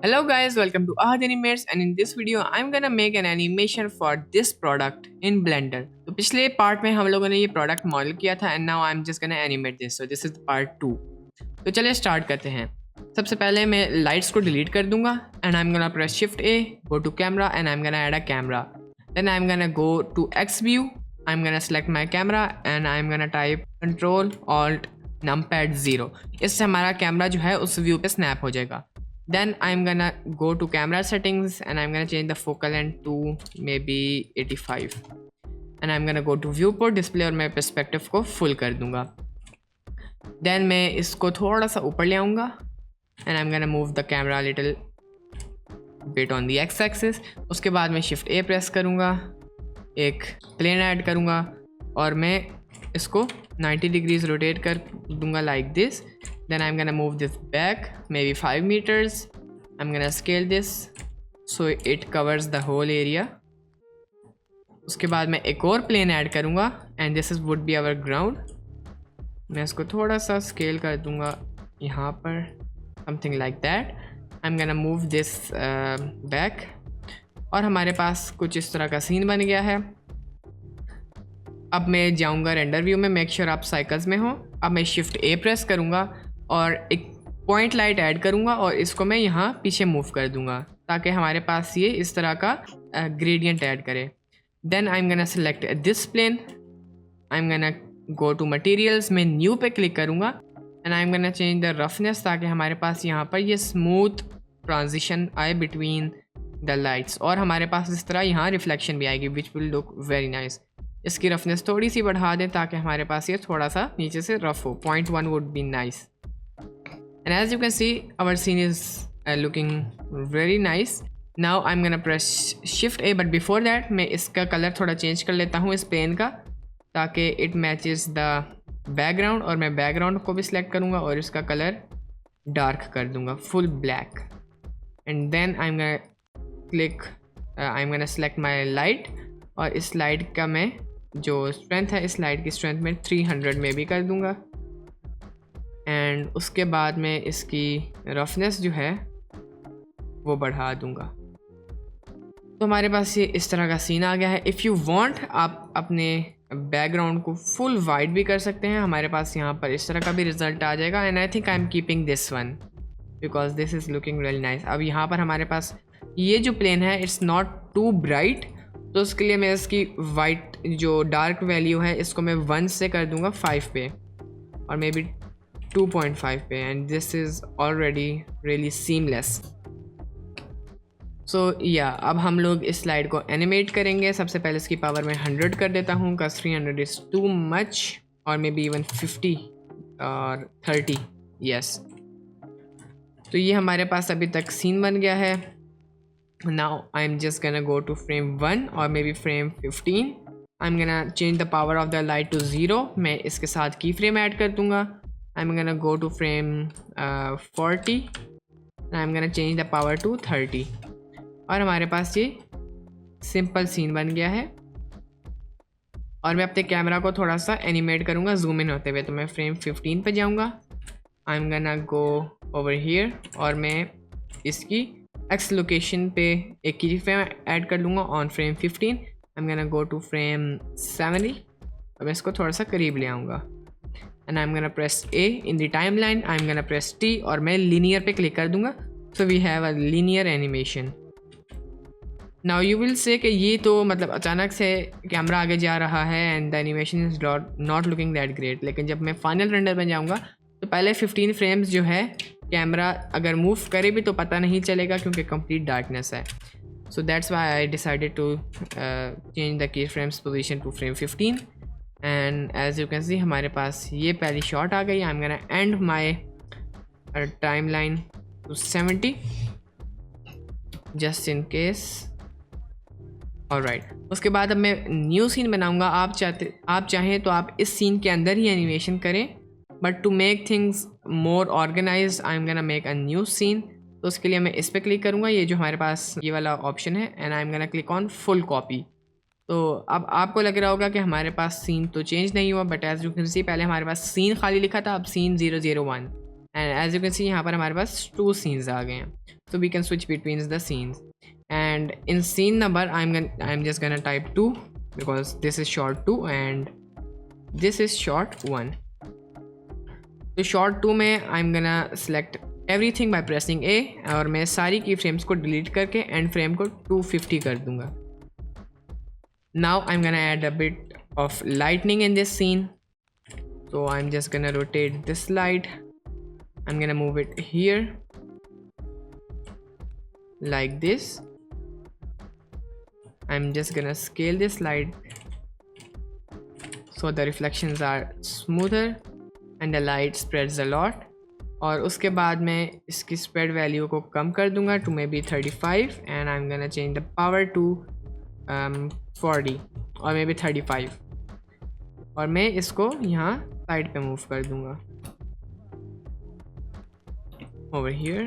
Hello guys, welcome to Ahad Animates and in this video I'm gonna make an animation for this product in Blender. तो पिछले part में हम लोगों ने ये प्रोडक्ट मॉडल किया था and now I am just gonna animate this, so this is part 2। तो चलिए स्टार्ट करते हैं। सबसे पहले मैं लाइट्स को डिलीट कर दूंगा and I am gonna press shift A, go to camera and I am gonna add a camera. Then I am gonna go to X view, I am gonna select my camera and I am gonna type control alt numpad 0। इससे हमारा camera जो है उस view पे snap हो जाएगा। Then I'm gonna go to camera settings and I'm gonna change the focal length to maybe 85 and I'm gonna go to viewport display और मैं perspective को full कर दूंगा। Then मैं इसको थोड़ा सा ऊपर ले आऊँगा and I'm gonna move the camera little bit on the x axis। उसके बाद मैं shift A प्रेस करूँगा, एक plane ऐड करूँगा और मैं इसको 90 degrees रोटेट कर दूंगा like this। Then I'm gonna move this back maybe 5 meters। I'm gonna scale this so it covers the whole area। उसके बाद मैं एक और प्लेन ऐड करूँगा and this is would be our ground। मैं इसको थोड़ा सा स्केल कर दूँगा यहाँ पर, something like that। I'm gonna move this back और हमारे पास कुछ इस तरह का सीन बन गया है। अब मैं जाऊँगा रेंडर व्यू में, मेक श्योर आप साइकिल्स में हो। अब मैं शिफ्ट ए प्रेस करूँगा और एक पॉइंट लाइट ऐड करूँगा और इसको मैं यहाँ पीछे मूव कर दूँगा ताकि हमारे पास ये इस तरह का ग्रेडियंट ऐड करे। Then I am gonna select this plane, I am gonna go to materials में न्यू पे क्लिक करूँगा and I am gonna change the roughness ताकि हमारे पास यहाँ पर ये स्मूथ ट्रांजिशन आए बिटवीन द लाइट्स और हमारे पास इस तरह यहाँ रिफ्लेक्शन भी आएगी which will look very nice. इसकी रफनेस थोड़ी सी बढ़ा दें ताकि हमारे पास ये थोड़ा सा नीचे से रफ हो। 0.1 would be nice. And as you can see our scene is looking very nice। Now I'm gonna press shift A, but before that मैं इसका कलर थोड़ा चेंज कर लेता हूँ इस पेन का ताकि it matches the background और मैं बैकग्राउंड को भी सिलेक्ट करूँगा और इसका कलर डार्क कर दूँगा full black। and then I'm gonna select my light और इस लाइट का मैं जो स्ट्रेंथ है इस लाइट की स्ट्रेंथ में 300 में भी कर दूँगा एंड उसके बाद मैं इसकी रफनेस जो है वो बढ़ा दूंगा। तो हमारे पास ये इस तरह का सीन आ गया है। इफ़ यू वांट आप अपने बैकग्राउंड को फुल वाइट भी कर सकते हैं। हमारे पास यहाँ पर इस तरह का भी रिजल्ट आ जाएगा and I think I am keeping this one because this is looking really nice. अब यहाँ पर हमारे पास ये जो प्लेन है इट्स नॉट टू ब्राइट, तो उसके लिए मैं इसकी वाइट जो डार्क वैल्यू है इसको मैं 1 से कर दूँगा 5 पे और मे बी 2.5 पे and this is already really seamless. So या अब हम लोग इस स्लाइड को एनिमेट करेंगे। सबसे पहले इसकी पावर मैं 100 कर देता हूँ बिकॉज 300 इज़ टू मच और मे बी इवन 50 और 30 यस। तो ये हमारे पास अभी तक सीन बन गया है। Now I am just gonna go to frame 1 और maybe frame 15। I am gonna change the power of the light to 0। मैं इसके साथ की फ्रेम ऐड कर दूँगा। I'm gonna go to frame 40 and I'm gonna change the power to 30 और हमारे पास ये सिंपल सीन बन गया है। और मैं अपने कैमरा को थोड़ा सा एनिमेट करूँगा जूम इन होते हुए। तो मैं फ्रेम 15 पे जाऊँगा, I'm gonna go over here और मैं इसकी एक्स लोकेशन पे एक की फ्रेम ऐड कर लूँगा on frame 15। I'm gonna go to frame 70 और मैं इसको थोड़ा सा करीब ले आऊँगा and I'm gonna press A in the timeline। I'm gonna press T और मैं linear पे क्लिक कर दूंगा। so we have a linear animation। now you will say कि ये तो मतलब अचानक से कैमरा आगे जा रहा है and the animation is not looking that great। लेकिन जब मैं फाइनल रेंडर में जाऊंगा तो पहले 15 फ्रेम्स जो है कैमरा अगर मूव करे भी तो पता नहीं चलेगा क्योंकि कंप्लीट डार्कनेस है। so that's why I decided to change the keyframes position to frame 15 and as you can see हमारे पास ये पहली शॉट आ गई। I am gonna end my timeline to 70 just in case. Alright, उसके बाद अब मैं न्यू सीन बनाऊंगा। आप चाहें तो आप इस सीन के अंदर ही एनिमेशन करें, but to make things more organize I am gonna make a new scene. तो उसके लिए मैं इस पर क्लिक करूँगा, ये जो हमारे पास ये वाला ऑप्शन है and I am gonna click on full copy. तो अब आपको लग रहा होगा कि हमारे पास सीन तो चेंज नहीं हुआ, but as you can see पहले हमारे पास सीन खाली लिखा था, अब scene 001। And as you can see यहाँ पर हमारे पास 2 सीन्स आ गए हैं. So we can switch between the scenes. And in scene number I am just gonna type 2 because this is shot 2 and this is shot 1. तो shot 2 में I am gonna select everything by pressing ए और मैं सारी key frames को delete करके and frame को 250 कर दूंगा. Now I am gonna add a bit of lightning in this scene. So I'm just gonna rotate this light. I'm gonna move it here like this. I'm just gonna scale this light so the reflections are smoother and the light spreads a lot. और उसके बाद मैं इसकी spread value को कम कर दूंगा to maybe 35 and I'm gonna change the power to 40 or maybe 35 और मैं इसको यहाँ साइड पे मूव कर दूंगा over here.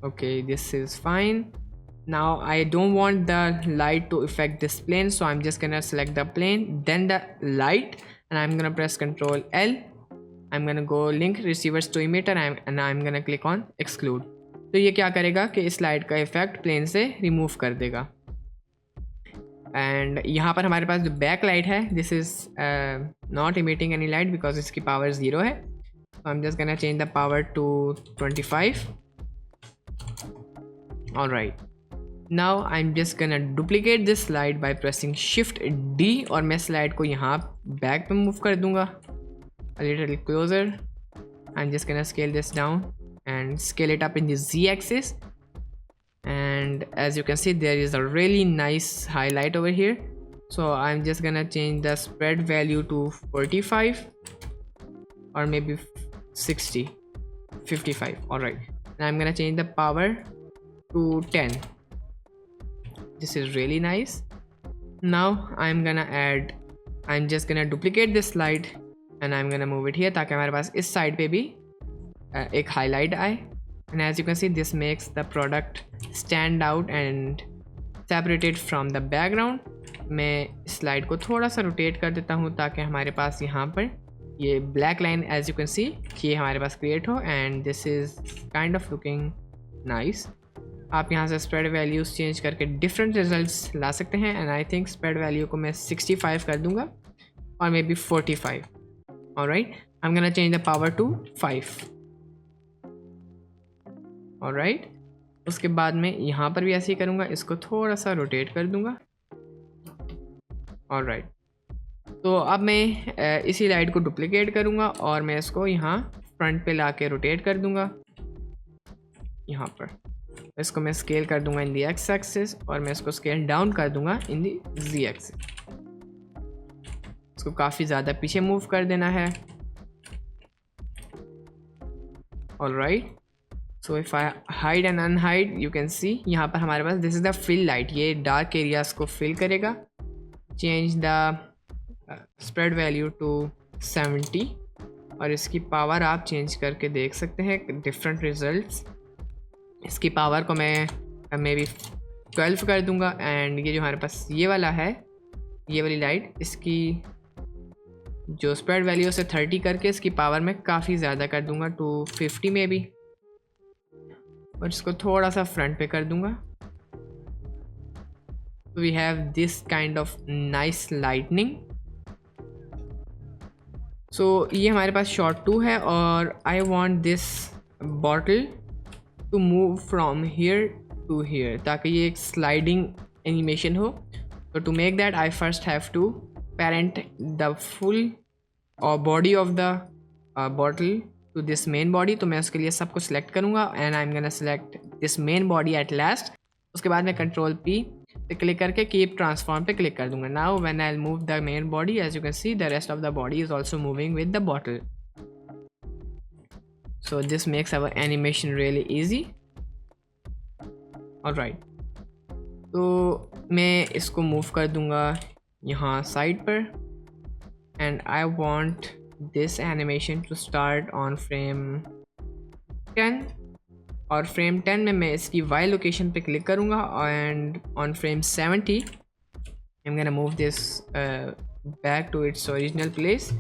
Okay, this is fine. Now I don't want the light to affect this plane, so I'm just gonna select the plane, then the light, and I'm gonna press Ctrl L. I'm gonna go link receivers to emitter and I'm gonna click on exclude. तो ये क्या करेगा कि इस light का effect plane से remove कर देगा. एंड यहाँ पर हमारे पास जो बैक लाइट है this is not emitting any light because इसकी पावर 0 है. So I am just gonna change the power to 25. Alright, now I am just gonna duplicate this slide by pressing shift D और मैं slide को यहाँ back पे move कर दूँगा a little closer. I'm just gonna scale this down and scale it up in the Z axis. And as you can see there is a really nice highlight over here, so I'm just gonna change the spread value to 45 or maybe 60, 55. all right, and I'm gonna change the power to 10. This is really nice. Now I'm just gonna duplicate this slide and I'm gonna move it here ताकि हमारे पास इस side पे भी एक highlight आए. And as you can see this makes the product stand out and separated from the background. मैं slide को थोड़ा सा रोटेट कर देता हूँ ताकि हमारे पास यहाँ पर ये black line as you can see ये हमारे पास क्रिएट हो and this is kind of looking nice. आप यहाँ से स्प्रेड वैल्यूज़ चेंज करके डिफरेंट रिजल्ट्स ला सकते हैं. And I think spread value को मैं 65 कर दूँगा और maybe 45. Alright, I am gonna change the power to 5. Alright, उसके बाद मैं यहाँ पर भी ऐसे ही करूँगा, इसको थोड़ा सा रोटेट कर दूँगा. ऑलराइट, तो अब मैं इसी लाइट को डुप्लीकेट करूँगा और मैं इसको यहाँ फ्रंट पे ला के रोटेट कर दूँगा. यहाँ पर इसको मैं स्केल कर दूँगा इन दी एक्स एक्सिस और मैं इसको स्केल डाउन कर दूँगा इन दी जी एक्सिस. इसको काफ़ी ज़्यादा पीछे मूव कर देना है. Alright, so if I hide and unhide you can see यहाँ पर हमारे पास this is the fill light. ये डार्क एरियाज़ को फिल करेगा. Change the spread value to 70 और इसकी पावर आप चेंज करके देख सकते हैं डिफरेंट रिजल्ट्स. इसकी पावर को मैं मे बी 12 कर दूंगा एंड ये जो हमारे पास ये वाला है ये वाली लाइट इसकी जो स्प्रेड वैल्यू से 30 करके इसकी पावर में काफ़ी ज़्यादा कर दूंगा टू 50 में भी और इसको थोड़ा सा फ्रंट पे कर दूंगा. We have this kind of nice lightning. So ये हमारे पास शॉट 2 है और I want this bottle to move from here to here ताकि ये एक स्लाइडिंग एनिमेशन हो. तो to make that I first have to parent the full body of the bottle to this main body. तो मैं उसके लिए सबको सिलेक्ट करूँगा and I am gonna select this main body at last. उसके बाद मैं कंट्रोल पी पे क्लिक करके कीप ट्रांसफॉर्म पे क्लिक कर दूंगा. Now when I move the main body as you can see the rest of the body is also moving with the bottle. So this makes our animation really easy. Alright, तो मैं इसको move कर दूंगा यहाँ side पर and I want this animation to start on frame 10 और frame 10 में मैं इसकी वाई लोकेशन पे क्लिक करूँगा and on frame 70 I am gonna move this back to its original place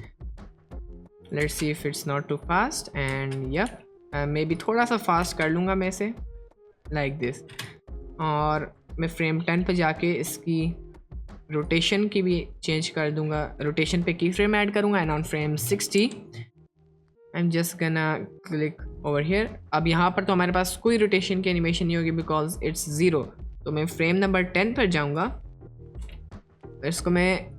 let's see if it's not too fast and yup maybe थोड़ा सा fast कर लूँगा मैं इसे लाइक दिस। और मैं फ्रेम 10 पे जाके इसकी रोटेशन की भी चेंज कर दूंगा, रोटेशन पे की फ्रेम ऐड करूँगा and on frame 60 I am just गना क्लिक ओवर हियर। अब यहाँ पर तो हमारे पास कोई रोटेशन की एनिमेशन नहीं होगी बिकॉज इट्स 0। तो मैं फ्रेम नंबर 10 पर जाऊँगा, इसको मैं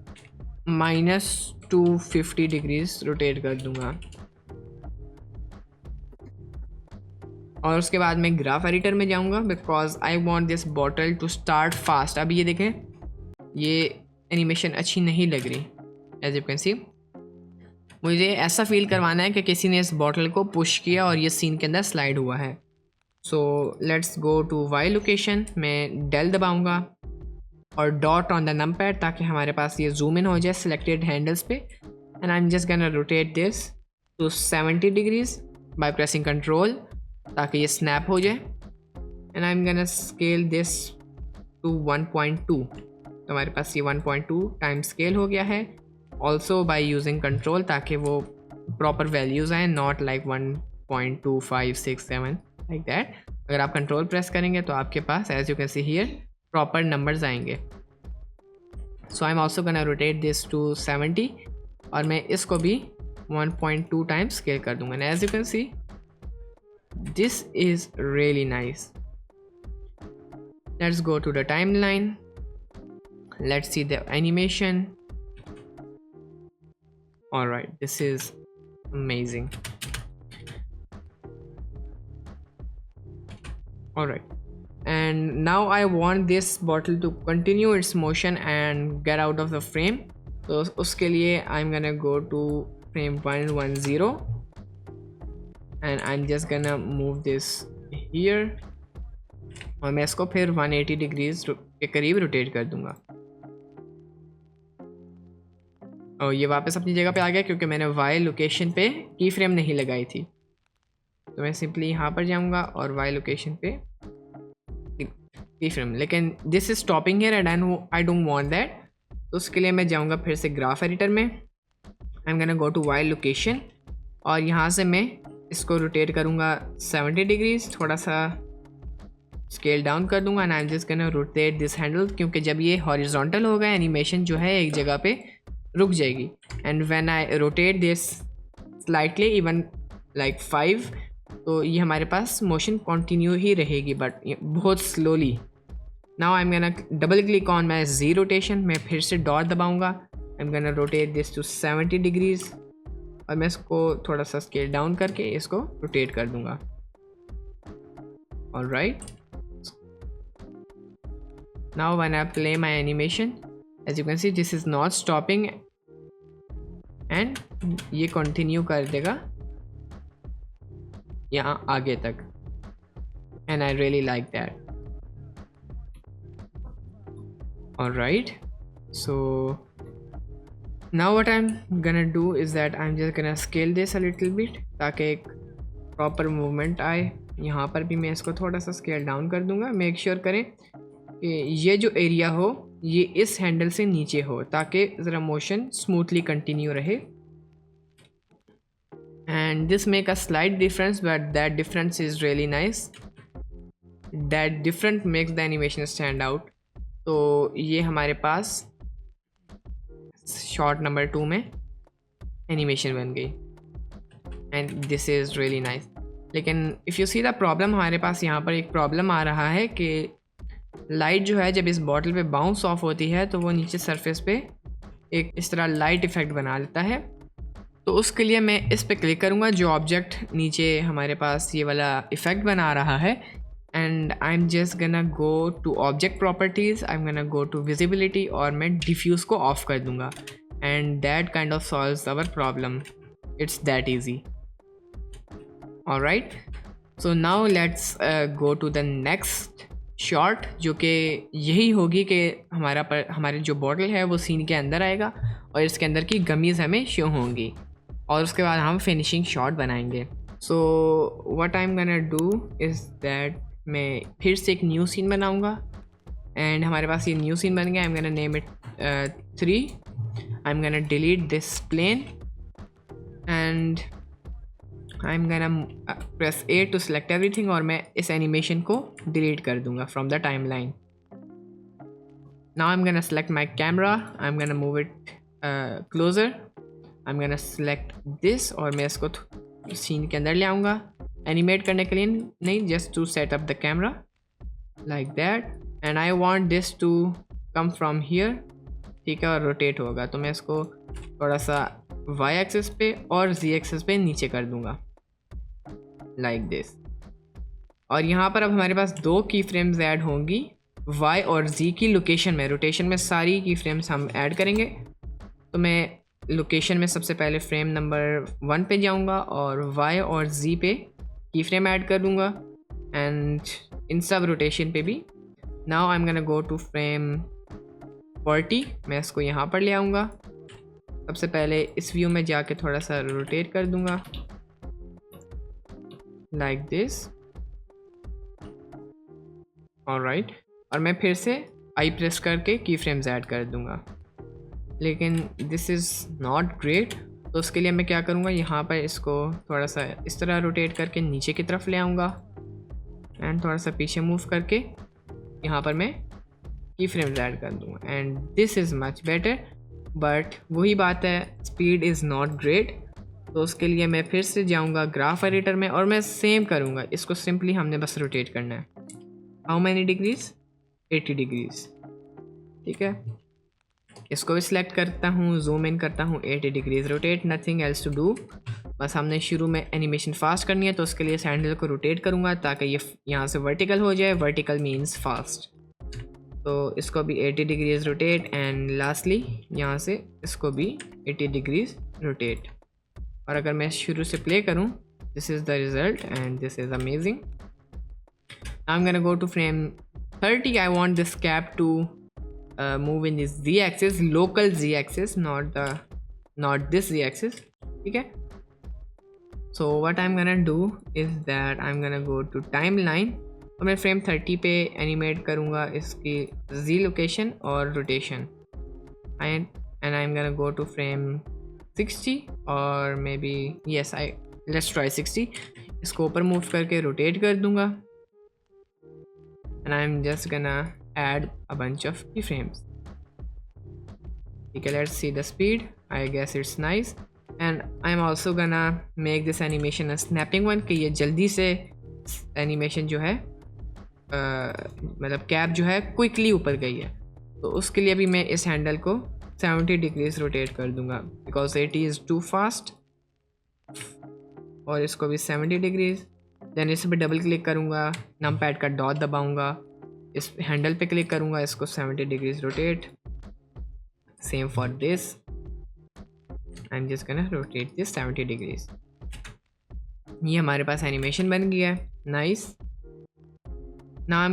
-250 डिग्रीज रोटेट कर दूँगा और उसके बाद मैं ग्राफ एडिटर में जाऊँगा because I want this bottle to start fast. अब ये देखें, ये एनिमेशन अच्छी नहीं लग रही एज यू कैन सी। मुझे ऐसा फील करवाना है कि किसी ने इस बॉटल को पुश किया और ये सीन के अंदर स्लाइड हुआ है। So let's go to Y location, मैं डेल दबाऊंगा और डॉट ऑन द नंपैड ताकि हमारे पास ये जूम इन हो जाए सिलेक्टेड हैंडल्स पे and I am just gonna rotate this to 70 degrees by pressing control ताकि ये स्नैप हो जाए and I am gonna scale this to 1.2। तो हमारे पास ये 1.2 टाइम स्केल हो गया है ऑल्सो बाय यूजिंग कंट्रोल ताकि वो प्रॉपर वैल्यूज़ आएँ, नॉट लाइक 1.2567 लाइक दैट। अगर आप कंट्रोल प्रेस करेंगे तो आपके पास as you can see here proper numbers आएंगे। So I am also gonna rotate this to 70 और मैं इसको भी 1.2 टाइम्स स्केल कर दूंगा। As you can see this is really nice. Let's go to the timeline, let's see the animation. All right, this is amazing. All right, and now I want this bottle to continue its motion and get out of the frame. So uske liye I'm gonna go to frame 110 and I'm just gonna move this here और मैं इसको फिर 180 degrees के करीब rotate कर दूंगा और ये वापस अपनी जगह पे आ गया क्योंकि मैंने वाई लोकेशन पे की फ्रेम नहीं लगाई थी। तो मैं सिंपली यहाँ पर जाऊँगा और वाई लोकेशन पे की फ्रेम, लेकिन this is stopping here and I don't want that. तो उसके लिए मैं जाऊँगा फिर से ग्राफ एडिटर में, I am gonna go to Y location और यहाँ से मैं इसको रोटेट करूँगा 70 डिग्रीज, थोड़ा सा स्केल डाउन कर दूँगा and I am just gonna rotate this handle क्योंकि जब ये हॉरिजॉन्टल होगा एनिमेशन जो है एक जगह पे रुक जाएगी and when I rotate this slightly even like 5 तो ये हमारे पास मोशन कंटिन्यू ही रहेगी बट बहुत slowly. Now I am gonna double click on my G rotation, मैं फिर से डॉट दबाऊंगा, I am gonna rotate this to 70 degrees और मैं इसको थोड़ा सा स्केल डाउन करके इसको रोटेट कर दूंगा। Alright, now when I play my animation as you can see this is not stopping and ये कंटिन्यू कर देगा यहाँ आगे तक and I really like that. Alright, so now what I'm gonna do is that I'm just gonna scale this a little bit ताकि एक proper movement आए। यहाँ पर भी मैं इसको थोड़ा सा स्केल डाउन कर दूंगा। मेक श्योर करें कि ये जो एरिया हो ये इस हैंडल से नीचे हो ताकि ज़रा मोशन स्मूथली कंटिन्यू रहे and this make a slight difference but that difference is really nice, that different makes the animation stand out. तो ये हमारे पास शॉट नंबर 2 में एनिमेशन बन गई and this is really nice. लेकिन if you see the problem, हमारे पास यहाँ पर एक प्रॉब्लम आ रहा है कि लाइट जो है जब इस बॉटल पे बाउंस ऑफ होती है तो वो नीचे सरफेस पे एक इस तरह लाइट इफ़ेक्ट बना लेता है। तो उसके लिए मैं इस पे क्लिक करूँगा जो ऑब्जेक्ट नीचे हमारे पास ये वाला इफ़ेक्ट बना रहा है and I am just gonna go to object properties, I am gonna go to visibility और मैं डिफ्यूज़ को ऑफ कर दूँगा and that kind of solves our problem, it's that easy. Alright, so now let's go to the next shot जो कि यही होगी कि हमारी जो बॉटल है वो सीन के अंदर आएगा और इसके अंदर की गमीज़ हमें शो होंगी और उसके बाद हम फिनिशिंग शॉट बनाएंगे। सो what I am gonna do is that मैं फिर से एक न्यू सीन बनाऊंगा एंड हमारे पास ये न्यू सीन बन गया। I am gonna name it 3, I am gonna delete this plane and I am gonna press A to select everything, और मैं इस एनिमेशन को डिलीट कर दूंगा from the timeline. Now I am gonna select my camera, I am gonna move it closer, I am gonna select this, और मैं इसको scene के अंदर ले आऊँगा एनिमेट करने के लिए, नहीं, just to set up the camera like that. And I want this to come from here, ठीक है, और रोटेट होगा. तो मैं इसको थोड़ा सा y एक्सिस पे और z एक्सिस पे नीचे कर दूंगा लाइक दिस. और यहाँ पर अब हमारे पास दो की फ्रेम्स ऐड होंगी y और z की लोकेशन में. रोटेशन में सारी की फ्रेम्स हम ऐड करेंगे. तो मैं लोकेशन में सबसे पहले फ्रेम नंबर 1 पे जाऊँगा और y और z पे की फ्रेम ऐड कर दूँगा, एंड इन सब रोटेशन पे भी. Now I am gonna go to frame 40, मैं इसको यहाँ पर ले आऊँगा. सबसे पहले इस व्यू में जाके थोड़ा सा रोटेट कर दूँगा लाइक दिस. ऑलराइट, और मैं फिर से आई प्रेस करके की फ्रेम्स ऐड कर दूँगा, लेकिन दिस इज़ नॉट ग्रेट. तो उसके लिए मैं क्या करूँगा, यहाँ पर इसको थोड़ा सा इस तरह रोटेट करके नीचे की तरफ ले आऊँगा, एंड थोड़ा सा पीछे मूव करके यहाँ पर मैं की फ्रेम्स ऐड कर दूँगा, and this is much better. But वही बात है, स्पीड इज़ नॉट ग्रेट. तो उसके लिए मैं फिर से जाऊँगा ग्राफ एडिटर में, और मैं सेम करूँगा. इसको सिंपली हमने बस रोटेट करना है. How many degrees? 80 डिग्रीज, ठीक है. इसको भी सिलेक्ट करता हूँ, जूम इन करता हूँ, 80 degrees rotate, nothing else to do. बस हमने शुरू में एनिमेशन फास्ट करनी है, तो उसके लिए सैंडल को रोटेट करूँगा ताकि ये यहाँ से वर्टिकल हो जाए. Vertical means fast. तो इसको भी 80 डिग्रीज रोटेट, एंड लास्टली यहाँ से इसको भी 80 डिग्रीज रोटेट. और अगर मैं शुरू से प्ले करूँ, this is the result and this is amazing. I am gonna go to frame 30. I want this cap to move in this z axis, local z axis, not this z axis, ठीक है. So what I am gonna do is that I am gonna go to timeline, और मैं frame 30 पे animate करूँगा इसकी z location और rotation. And I am gonna go to frame 60, और maybe yes, I let's try 60. इसको ऊपर move करके रोटेट कर दूँगा, and I am just gonna add a bunch of key frames, ठीक है. Let's see the speed, I guess it's nice. And I am also gonna make this animation a snapping one, कि ये जल्दी से animation जो है मतलब cap जो है क्विकली ऊपर गई है. तो उसके लिए भी मैं इस हैंडल को 70 डिग्रीज रोटेट कर दूंगा, बिकॉज 80 इज़ टू फास्ट. और इसको भी 70 डिग्रीज. देन इस पर डबल क्लिक करूँगा, नम पैड का डॉट दबाऊँगा, इस हैंडल पे क्लिक करूँगा, इसको 70 degrees rotate. Same for this, I am just gonna rotate this 70 degrees. ये हमारे पास एनिमेशन बन गया है. Nice. Now I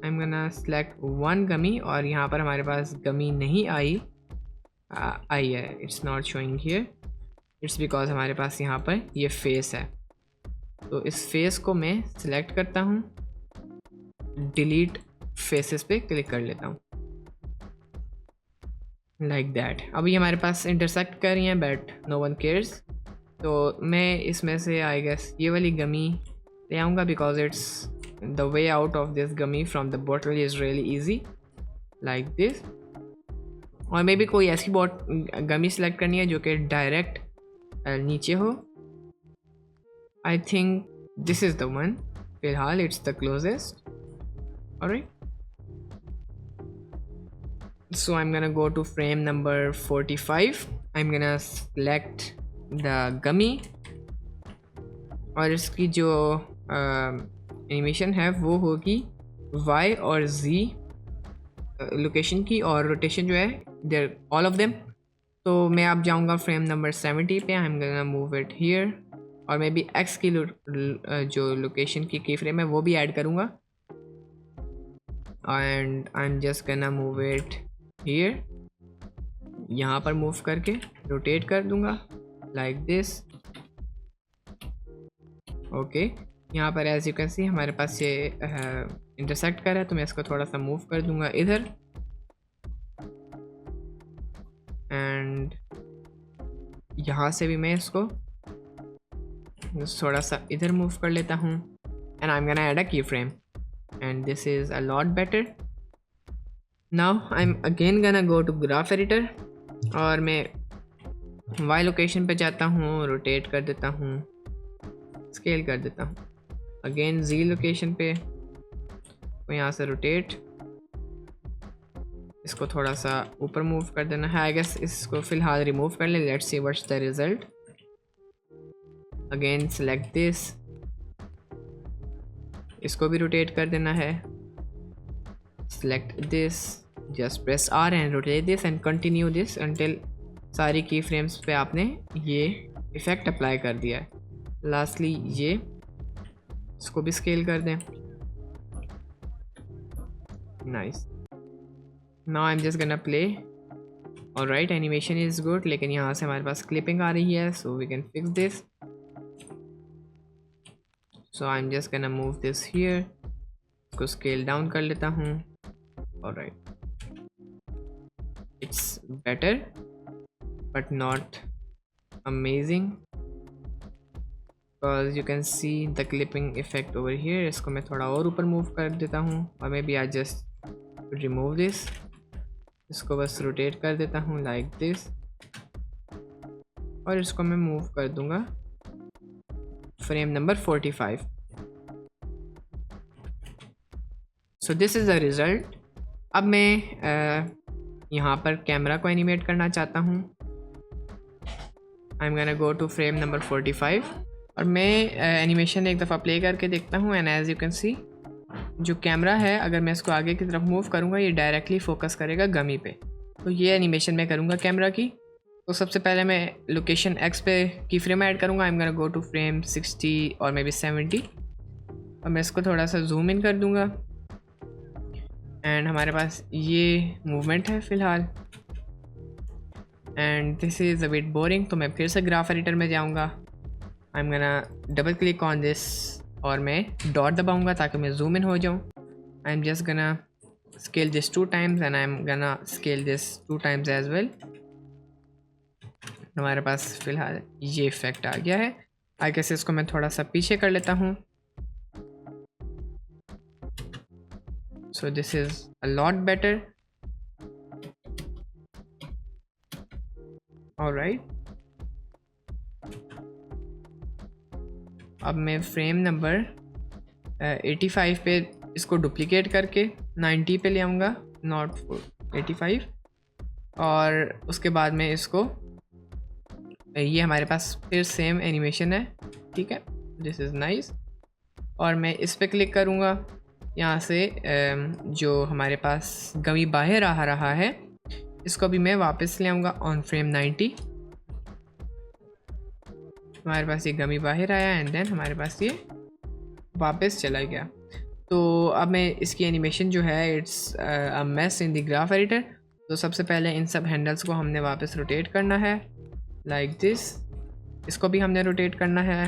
am gonna select one gummy, और यहाँ पर हमारे पास गमी नहीं आई है. It's not showing here. It's because हमारे पास यहाँ पर ये फेस है. तो इस फेस को मैं सिलेक्ट करता हूँ, डिलीट फेसेस पे क्लिक कर लेता हूँ लाइक दैट. अभी हमारे पास इंटरसेक्ट कर रही हैं, बट नो वन केयर्स. तो मैं इसमें से आई गेस ये वाली गमी ले आऊँगा, because it's the way out of this gummy from the bottle is really easy like this. और मे भी कोई ऐसी गमी सेलेक्ट करनी है जो कि डायरेक्ट नीचे हो. I think this is the one. फिलहाल it's the closest. Alright, so I'm gonna go to frame number 45. I'm gonna select the gummy, और इसकी जो एनिमेशन है वो होगी y और z लोकेशन की, और रोटेशन जो है देयर ऑल ऑफ देम. तो मैं अब जाऊंगा फ्रेम नंबर 70 पे. आई am gonna move it here, और मैं भी x की जो लोकेशन की फ्रेम है वो भी ऐड करूँगा, and I am just gonna move it here. यहाँ पर मूव करके रोटेट कर दूंगा लाइक दिस. ओके, यहाँ पर एज यू कैन सी हमारे पास ये इंटरसेक्ट कर रहा है, तो मैं इसको थोड़ा सा मूव कर दूंगा इधर, एंड यहाँ से भी मैं इसको थोड़ा सा इधर मूव कर लेता हूँ and I am gonna add a key frame and this is a lot better. Now I am again gonna go to graph editor और मैं वाई लोकेशन पे जाता हूँ, रोटेट कर देता हूँ, स्केल कर देता हूँ. अगेन जी लोकेशन पे तो यहाँ से रोटेट, इसको थोड़ा सा ऊपर मूव कर देना है. आई गेस इसको फ़िलहाल रिमूव कर ले. Let's see what's the result. Again select this, इसको भी रोटेट कर देना है. Select this, just press R and rotate this and continue this until सारी की फ्रेम्स पे आपने ये इफ़ेक्ट अप्लाई कर दिया है. लास्टली ये इसको भी स्केल कर दें. Nice. Now I am just gonna play. Alright, animation is good, लेकिन यहाँ से हमारे पास क्लिपिंग आ रही है, so we can fix this. So I am just gonna move this here, इसको स्केल डाउन कर लेता हूँ. Alright, it's better but not amazing because you can see the clipping effect over here. इसको मैं थोड़ा और ऊपर मूव कर देता हूँ और maybe I just remove this. इसको बस रोटेट कर देता हूँ लाइक दिस और इसको मैं मूव कर दूँगा frame number 45. So this is the result. अब मैं यहाँ पर कैमरा को एनिमेट करना चाहता हूँ. I am gonna go to frame number 45 और मैं एनिमेशन एक दफ़ा प्ले करके देखता हूँ. And as you can see जो कैमरा है, अगर मैं इसको आगे की तरफ मूव करूँगा ये डायरेक्टली फोकस करेगा गमी पे. तो ये एनिमेशन मैं करूँगा कैमरा की. तो सबसे पहले मैं लोकेशन एक्स पे की फ्रेम ऐड करूँगा. I am gonna go to frame 60 और मे बी 70 और मैं इसको थोड़ा सा जूम इन कर दूँगा. एंड हमारे पास ये मूवमेंट है फ़िलहाल and this is a bit boring. तो मैं फिर से ग्राफ एडिटर में जाऊँगा. आई am gonna double click on this और मैं डॉट दबाऊँगा ताकि मैं जूम इन हो जाऊँ. I am just gonna scale this 2 times and I am gonna scale this 2 times as well. हमारे पास फ़िलहाल ये इफ़ेक्ट आ गया है. आई गेस इसको मैं थोड़ा सा पीछे कर लेता हूँ. So this is a lot better. Alright, अब मैं फ्रेम नंबर 85 पे इसको डुप्लिकेट करके 90 पे ले आऊँगा, नॉट 85. और उसके बाद में इसको ये हमारे पास फिर सेम एनिमेशन है. ठीक है, दिस इज़ नाइस. और मैं इस पे क्लिक करूँगा. यहाँ से जो हमारे पास गमी बाहर आ रहा है इसको भी मैं वापस ले आऊँगा ऑन फ्रेम 90. हमारे पास ये गमी बाहर आया एंड देन हमारे पास ये वापस चला गया. तो अब मैं इसकी एनिमेशन जो है it's a mess in the graph editor. तो सबसे पहले इन सब हैंडल्स को हमने वापस रोटेट करना है लाइक दिस. इसको भी हमने रोटेट करना है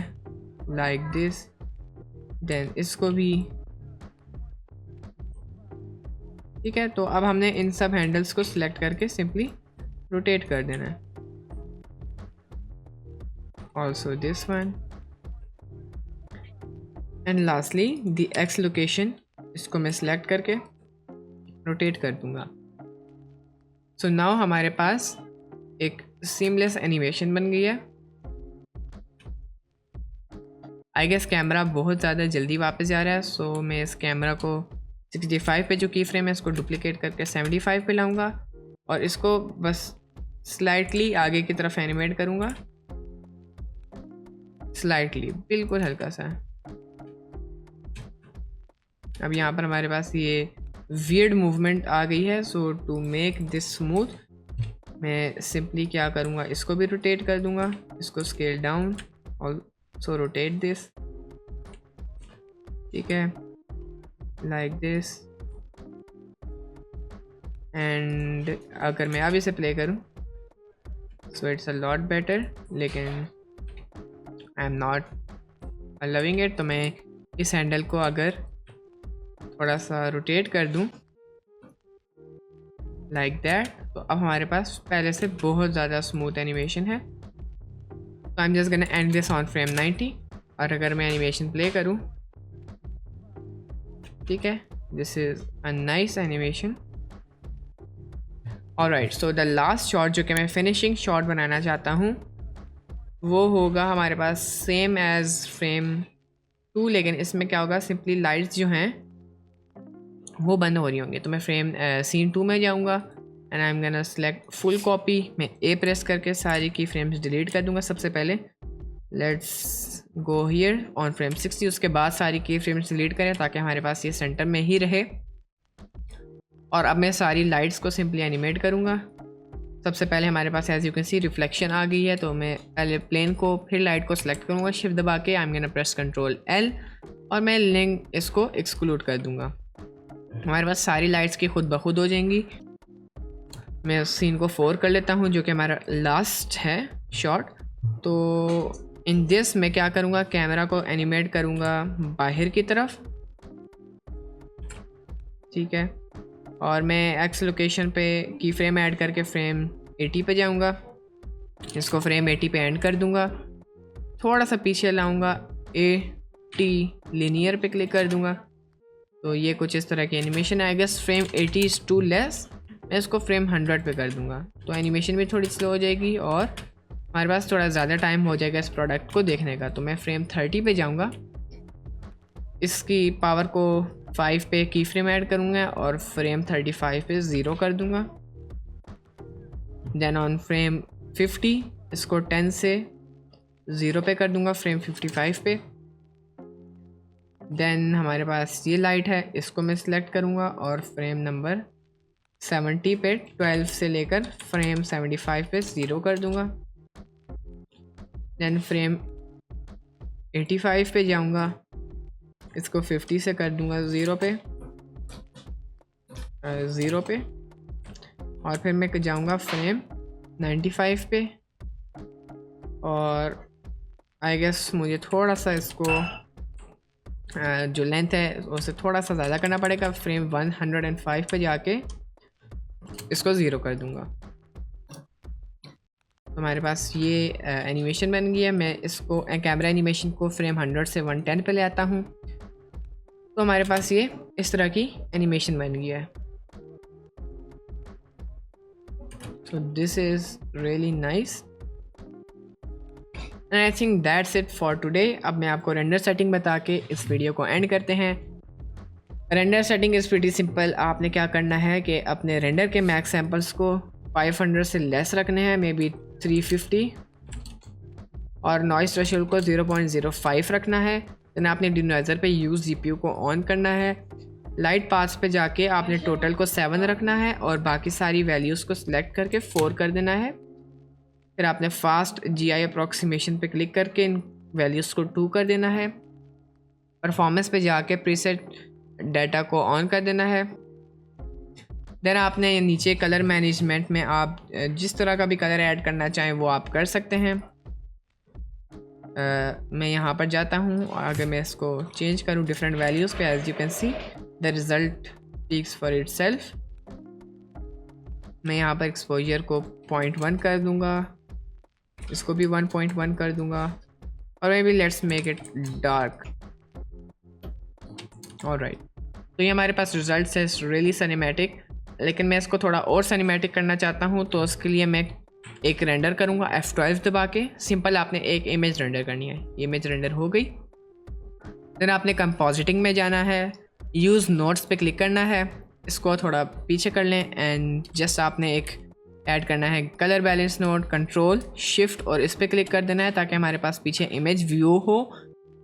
लाइक दिस. देन इसको भी. ठीक है, तो अब हमने इन सब हैंडल्स को सिलेक्ट करके सिंपली रोटेट कर देना है. Also this one and lastly the x location, इसको मैं सिलेक्ट करके रोटेट कर दूंगा. सो नाउ हमारे पास एक सीमलेस एनिमेशन बन गई है. आई गेस कैमरा बहुत ज़्यादा जल्दी वापस जा रहा है. सो मैं इस कैमरा को 65 पे जो की फ्रेम है इसको डुप्लीकेट करके 75 पे लाऊंगा और इसको बस स्लाइटली आगे की तरफ एनिमेट करूँगा. स्लाइटली, बिल्कुल हल्का सा. अब यहाँ पर हमारे पास ये वियर्ड मूवमेंट आ गई है. सो टू मेक दिस स्मूथ मैं सिंपली क्या करूँगा, इसको भी रोटेट कर दूँगा. इसको स्केल डाउन और सो रोटेट दिस. ठीक है, लाइक दिस. एंड अगर मैं अब इसे प्ले करूँ so it's a lot better, लेकिन I am not loving it. तो मैं इस हैंडल को अगर थोड़ा सा रोटेट कर दूं लाइक दैट, तो अब हमारे पास पहले से बहुत ज़्यादा स्मूथ एनिमेशन है. तो आई am just gonna and this on frame 90। और अगर मैं एनिमेशन प्ले करूँ, ठीक है, this is a nice animation. Alright, so the last shot जो कि मैं फिनिशिंग शॉट बनाना चाहता हूँ वो होगा हमारे पास सेम एज फ्रेम 2, लेकिन इसमें क्या होगा, सिंपली लाइट्स जो हैं वो बंद हो रही होंगी। तो मैं फ्रेम सीन 2 में जाऊँगा and I am gonna select full copy. मैं ए प्रेस करके सारी की फ्रेम्स डिलीट कर दूँगा सबसे पहले। Let's go here on frame 60, उसके बाद सारी की फ्रेम्स डिलीट करें ताकि हमारे पास ये सेंटर में ही रहे। और अब मैं सारी लाइट्स को सिंपली एनिमेट करूँगा। सबसे पहले हमारे पास as you can see reflection आ गई है, तो मैं पहले प्लेन को फिर लाइट को सिलेक्ट करूँगा शिफ्ट दबा के। आई am gonna press control L और मैं लिंक इसको एक्सक्लूड कर दूँगा। हमारे पास सारी लाइट्स की खुद ब खुद हो जाएंगी। मैं उस सीन को 4 कर लेता हूँ जो कि हमारा लास्ट है शॉट। तो इन दिस मैं क्या करूँगा, कैमरा को एनिमेट करूँगा बाहर की तरफ, ठीक है। और मैं एक्स लोकेशन पे की फ्रेम ऐड करके फ्रेम 80 पे जाऊँगा, इसको फ्रेम 80 पे एंड कर दूँगा। थोड़ा सा पीछे लाऊँगा, 80 लिनियर पे क्लिक कर दूँगा। तो ये कुछ इस तरह की एनिमेशन है। I guess frame 80 is too less, मैं इसको फ्रेम 100 पे कर दूँगा। तो एनिमेशन भी थोड़ी स्लो हो जाएगी और हमारे पास थोड़ा ज़्यादा टाइम हो जाएगा इस प्रोडक्ट को देखने का। तो मैं फ्रेम 30 पे जाऊँगा, इसकी पावर को 5 पे की फ्रेम ऐड करूँगा और फ्रेम 35 पे 0 कर दूँगा। देन ऑन फ्रेम 50 इसको 10 से 0 पे कर दूँगा फ्रेम 55 पे। देन हमारे पास ये लाइट है, इसको मैं सिलेक्ट करूँगा और फ्रेम नंबर 70 पे 12 से लेकर फ्रेम 75 पे 0 कर दूँगा। देन फ्रेम 85 पे जाऊँगा, इसको 50 से कर दूँगा 0 पे 0 पे। और फिर मैं जाऊँगा फ्रेम 95 पे और आई गेस मुझे थोड़ा सा इसको जो लेंथ है उसे थोड़ा सा ज़्यादा करना पड़ेगा। फ्रेम 105 पे जाके इसको 0 कर दूँगा। तो हमारे पास ये एनिमेशन बन गई है। मैं इसको कैमरा एनिमेशन को फ्रेम 100 से 110 पे ले आता हूँ, तो हमारे पास ये इस तरह की एनिमेशन बन गई है। So this is really nice and I think that's it for today। अब मैं आपको रेंडर सेटिंग बता के इस वीडियो को एंड करते हैं। Render setting is pretty simple. आपने क्या करना है कि अपने रेंडर के मैक्स सैम्पल्स को 500 से लेस रखने हैं, मे बी 350, और नॉइस थ्रेशोल्ड को 0.05 रखना है। देन आपने डिनोइजर पे यूज़ जीपीयू को ऑन करना है। लाइट पाथ्स पे जाके आपने टोटल को 7 रखना है और बाकी सारी वैल्यूज़ को सिलेक्ट करके 4 कर देना है। फिर आपने फास्ट जीआई अप्रॉक्सीमेशन पे क्लिक करके इन वैल्यूज़ को 2 कर देना है। परफॉर्मेंस पे जाके प्रीसेट डाटा को ऑन कर देना है। देन आपने नीचे कलर मैनेजमेंट में आप जिस तरह का भी कलर ऐड करना चाहें वो आप कर सकते हैं। मैं यहाँ पर जाता हूँ और अगर मैं इसको चेंज करूँ डिफरेंट वैल्यूज़ पे, as you can see the result speaks for itself. मैं यहाँ पर एक्सपोजर को 0.1 कर दूँगा, इसको भी 1.1 कर दूँगा और may be let's make it dark. Alright, तो ये हमारे पास रिजल्ट है रियली सिनेमैटिक, लेकिन मैं इसको थोड़ा और सिनेमैटिक करना चाहता हूँ। तो उसके लिए मैं एक रेंडर करूँगा F12 दबा के। सिंपल आपने एक इमेज रेंडर करनी है, इमेज रेंडर हो गई। देन आपने कंपोजिटिंग में जाना है, यूज़ नोट्स पे क्लिक करना है, इसको थोड़ा पीछे कर लें एंड जस्ट आपने एक ऐड करना है colour balance note, control shift और इस पर क्लिक कर देना है ताकि हमारे पास पीछे इमेज व्यू हो।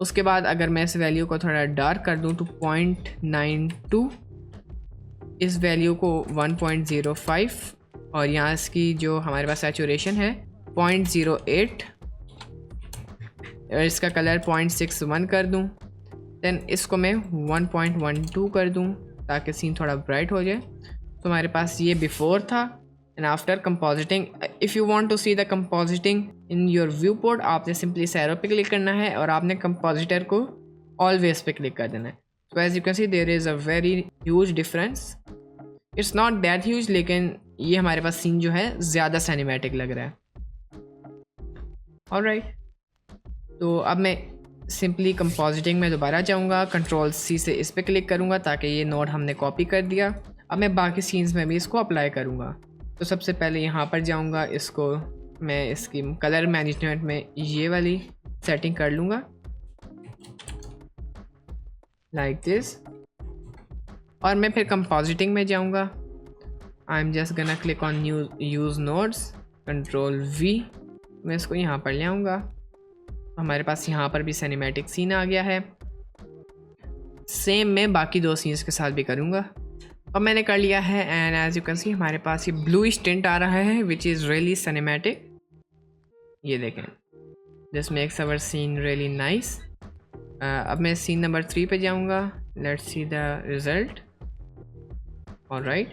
उसके बाद अगर मैं इस वैल्यू को थोड़ा डार्क कर दूँ तो 0.92, इस वैल्यू को 1.05 और यहाँ इसकी जो हमारे पास सैचुरेशन है 0.08 और इसका कलर 0.61 कर दूँ। देन इसको मैं 1.12 कर दूँ ताकि सीन थोड़ा ब्राइट हो जाए। तो हमारे पास ये बिफोर था and after compositing. If you want to see the compositing in your viewport, आपने सिंपली सैरो पे क्लिक करना है और आपने कंपोजिटर को ऑलवेज पे क्लिक कर देना है। तो as you can see there is a very huge difference. It's not that huge, लेकिन ये हमारे पास सीन जो है ज़्यादा सिनेमैटिक लग रहा है। ऑलराइट, तो अब मैं सिंपली कंपोजिटिंग में दोबारा जाऊँगा, कंट्रोल C से इस पर क्लिक करूँगा ताकि ये नोड हमने कॉपी कर दिया। अब मैं बाकी सीन्स में भी इसको अप्लाई करूँगा। तो सबसे पहले यहाँ पर जाऊँगा, इसको मैं इसकी कलर मैनेजमेंट में ये वाली सेटिंग कर लूँगा लाइक दिस। और मैं फिर कंपोजिटिंग में जाऊँगा, आई एम जस्ट गना click on use nodes, control V, मैं इसको यहाँ पर ले आऊँगा। हमारे पास यहाँ पर भी सिनेमैटिक सीन आ गया है। सेम मैं बाकी 2 सीन्स के साथ भी करूँगा। अब मैंने कर लिया है and as you can see हमारे पास ये ब्लू टिंट आ रहा है विच इज़ रियली सिनेमैटिक। ये देखें, this makes our scene really nice. अब मैं सीन नंबर 3 पे जाऊँगा, let's see the result. Alright,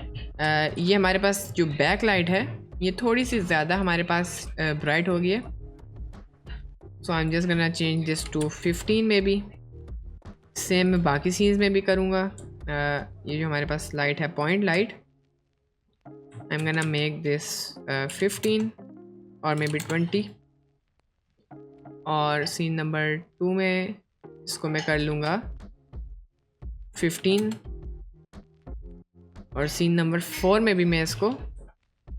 ये हमारे पास जो बैक लाइट है ये थोड़ी सी ज़्यादा हमारे पास ब्राइट हो गई है। So I am just gonna change this to 15 में भी। सेम मैं बाकी सीन्स में भी करूँगा। ये जो हमारे पास लाइट है, point light, I am gonna make this 15 और मे बी 20। और सीन नंबर 2 में इसको मैं कर लूँगा 15 और सीन नंबर 4 में भी मैं इसको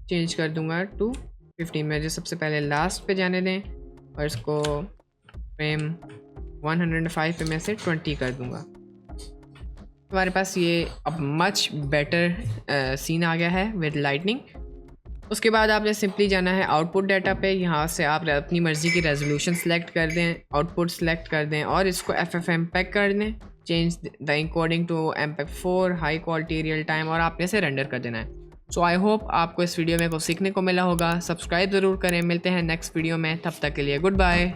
चेंज कर दूँगा टू 15। मुझे सबसे पहले लास्ट पे जाने दें और इसको फ्रेम 105 पे मैं से 20 कर दूँगा। हमारे पास ये अब मच बेटर सीन आ गया है विद लाइटनिंग। उसके बाद आपने सिंपली जाना है आउटपुट डाटा पे। यहाँ से आप अपनी मर्ज़ी की रेजोल्यूशन सेलेक्ट कर दें, आउटपुट सेलेक्ट कर दें और इसको FFmpeg कर दें, change the encoding to MPEG-4 high quality real time, और आपने इसे रेंडर कर देना है। सो आई होप आपको इस वीडियो में कुछ सीखने को मिला होगा। सब्सक्राइब ज़रूर करें। मिलते हैं नेक्स्ट वीडियो में, तब तक के लिए गुड बाय।